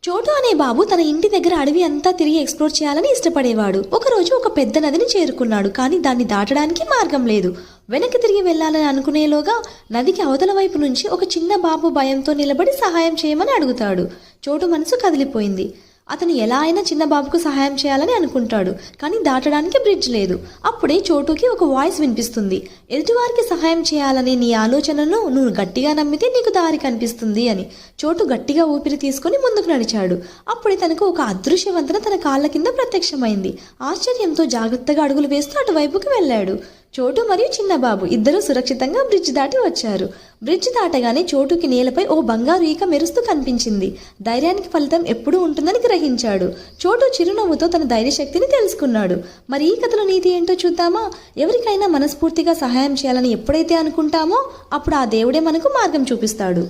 చోటు అనే బాబు తన ఇంటి దగ్గర అడవి అంతా తిరిగి ఎక్స్ప్లోర్ చేయాలని ఇష్టపడేవాడు. ఒకరోజు ఒక పెద్ద నదిని చేరుకున్నాడు. కానీ దాన్ని దాటడానికి మార్గం లేదు. వెనక్కి తిరిగి వెళ్లాలని అనుకునేలోగా నదికి అవతల వైపు నుంచి ఒక చిన్న బాబు భయంతో నిలబడి సహాయం చేయమని అడుగుతాడు. చోటు మనసు కదిలిపోయింది. అతను ఎలా అయినా చిన్న బాబుకు సహాయం చేయాలని అనుకుంటాడు. కానీ దాటడానికి బ్రిడ్జ్ లేదు. అప్పుడే చోటుకి ఒక వాయిస్ వినిపిస్తుంది. ఎదుటివారికి సహాయం చేయాలనే నీ ఆలోచనను నువ్వు గట్టిగా నమ్మితే నీకు దారి కనిపిస్తుంది అని. చోటు గట్టిగా ఊపిరి తీసుకుని ముందుకు నడిచాడు. అప్పుడే తనకు ఒక అదృశ్య వంతెన తన కాళ్ళ కింద ప్రత్యక్షమైంది. ఆశ్చర్యంతో జాగ్రత్తగా అడుగులు వేస్తూ అటువైపుకి వెళ్ళాడు. చోటు మరియు చిన్నబాబు ఇద్దరూ సురక్షితంగా బ్రిడ్జ్ దాటి వచ్చారు. బ్రిడ్జ్ దాటగానే చోటుకి నేలపై ఓ బంగారు ఈక మెరుస్తూ కనిపించింది. ధైర్యానికి ఫలితం ఎప్పుడూ ఉంటుందని గ్రహించాడు. చోటు చిరునవ్వుతో తన ధైర్యశక్తిని తెలుసుకున్నాడు. మరి ఈ కథలో నీతి ఏంటో చూద్దామా? ఎవరికైనా మనస్ఫూర్తిగా సహాయం చేయాలని ఎప్పుడైతే అనుకుంటామో అప్పుడు ఆ దేవుడే మనకు మార్గం చూపిస్తాడు.